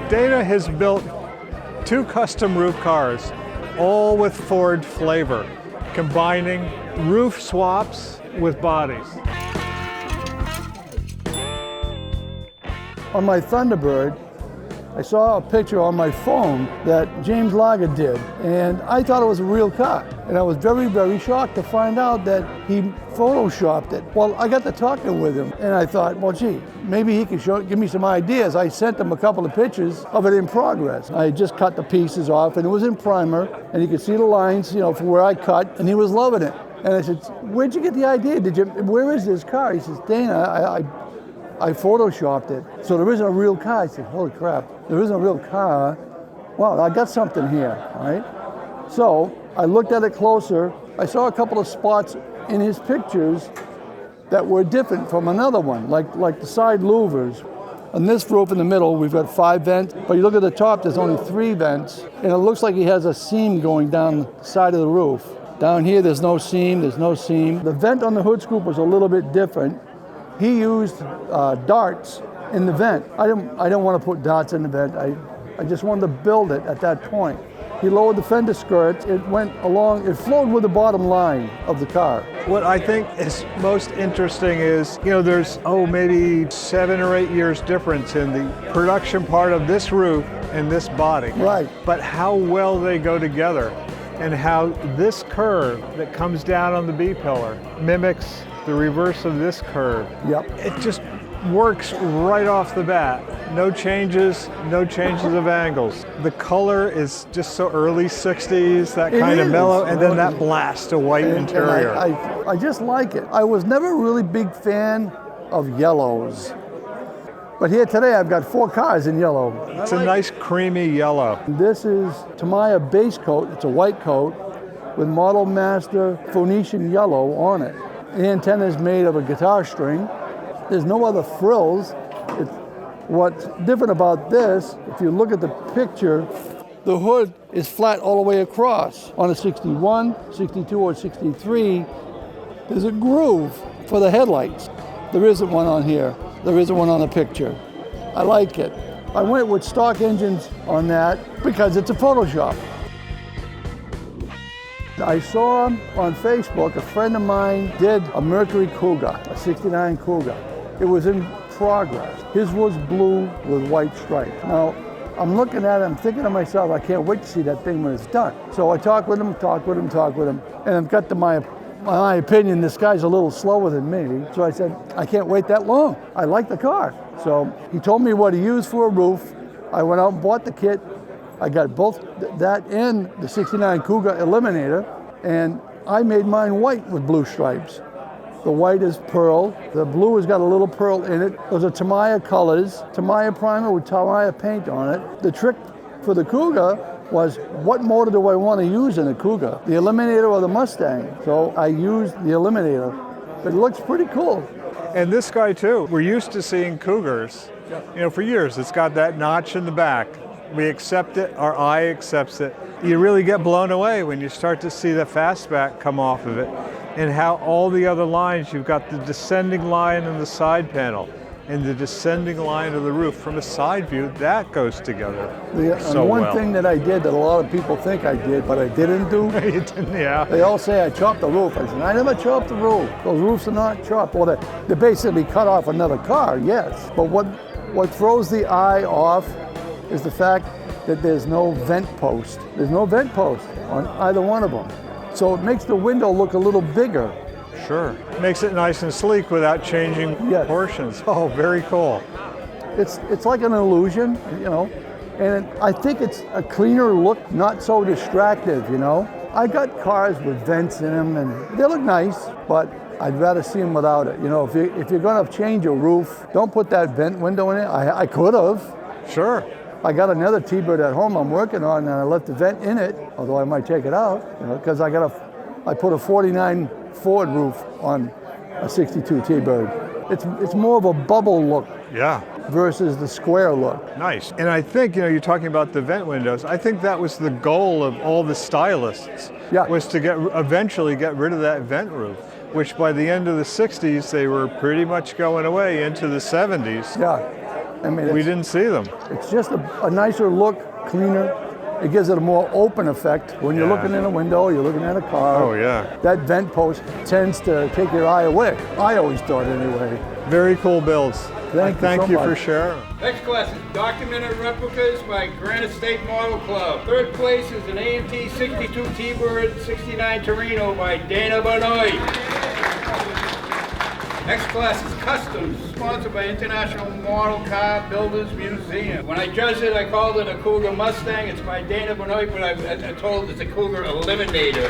Dana has built 2 custom roof cars, all with Ford flavor, combining roof swaps with bodies. On my Thunderbird, I saw a picture on my phone that James Lager did, and I thought it was a real car. And I was very, very shocked to find out that he photoshopped it. Well, I got to talking with him, and I thought, well, gee, maybe he could give me some ideas. I sent him a couple of pictures of it in progress. I just cut the pieces off, and it was in primer, and you could see the lines, you know, from where I cut, and he was loving it. And I said, where'd you get the idea? Where is this car? He says, Dana, I photoshopped it. So there isn't a real car. I said, holy crap, there isn't a real car. Well, I got something here, all right? So I looked at it closer. I saw a couple of spots in his pictures that were different from another one, like the side louvers. On this roof in the middle, we've got 5 vents, but you look at the top, there's only 3 vents, and it looks like he has a seam going down the side of the roof. Down here, there's no seam, The vent on the hood scoop was a little bit different. He used darts in the vent. I didn't want to put darts in the vent. I just wanted to build it at that point. He lowered the fender skirts. It went along, it flowed with the bottom line of the car. What I think is most interesting is, you know, there's, maybe 7 or 8 years difference in the production part of this roof and this body. Right. But how well they go together and how this curve that comes down on the B-pillar mimics the reverse of this curve. Yep. It just works right off the bat. No changes of angles. The color is just so early 60s, that kind of mellow, and then that blast of white interior. I just like it. I was never a really big fan of yellows. But here today I've got 4 cars in yellow. It's a nice creamy yellow. This is Tamiya base coat. It's a white coat with Model Master Phoenician yellow on it. The antenna is made of a guitar string. There's no other frills. What's different about this, if you look at the picture, the hood is flat all the way across. On a 61, 62, or 63, there's a groove for the headlights. There isn't one on here. There isn't one on the picture. I like it. I went with stock engines on that because it's a Photoshop. I saw on Facebook, a friend of mine did a Mercury Cougar, a 69 Cougar. It was in progress. His was blue with white stripes. Now, I'm looking at it, I'm thinking to myself, I can't wait to see that thing when it's done. So I talked with him, and I've got to my opinion, this guy's a little slower than me. So I said, I can't wait that long. I like the car. So he told me what he used for a roof. I went out and bought the kit. I got both that and the 69 Cougar Eliminator, and I made mine white with blue stripes. The white is pearl. The blue has got a little pearl in it. Those are Tamiya colors. Tamiya primer with Tamiya paint on it. The trick for the Cougar was, what motor do I want to use in the Cougar? The Eliminator or the Mustang? So I used the Eliminator. It looks pretty cool. And this guy too, we're used to seeing Cougars, for years. It's got that notch in the back. We accept it, our eye accepts it. You really get blown away when you start to see the Fastback come off of it, and how all the other lines, you've got the descending line in the side panel and the descending line of the roof from a side view, that goes together so one well. thing that I did that a lot of people think I did, but I didn't do. You didn't, yeah. They all say I chopped the roof. I said, I never chopped the roof. Those roofs are not chopped. Well, they basically cut off another car, yes. But what throws the eye off is the fact that there's no vent post. There's no vent post on either one of them. So it makes the window look a little bigger. Sure. Makes it nice and sleek without changing portions. Oh, very cool. It's like an illusion, and I think it's a cleaner look, not so distractive, I got cars with vents in them, and they look nice, but I'd rather see them without it. If you're going to change a roof, don't put that vent window in it. I could have. Sure. I got another T-Bird at home I'm working on, and I left the vent in it, although I might take it out, because I put a 49 Ford roof on a 62 T-Bird. It's more of a bubble look. Yeah. Versus the square look. Nice. And I think, you're talking about the vent windows. I think that was the goal of all the stylists. Yeah. Was to eventually get rid of that vent roof, which by the end of the 60s, they were pretty much going away into the 70s. Yeah. I mean, We didn't see them. it's just a nicer look, cleaner. It gives it a more open effect. When you're Yeah. looking in a window, you're looking at a car. Oh, yeah. That vent post tends to take your eye away. I always thought anyway. Very cool builds. Thank you so for much. sharing. Next class is documented replicas by Granite State Model Club. Third place is an AMT 62 T-Bird 69 Torino by Dana Benoit. Next class is customs, sponsored by International Model Car Builders Museum. When I judged it, I called it a Cougar Mustang. It's by Dana Benoit, but I told it's a Cougar Eliminator.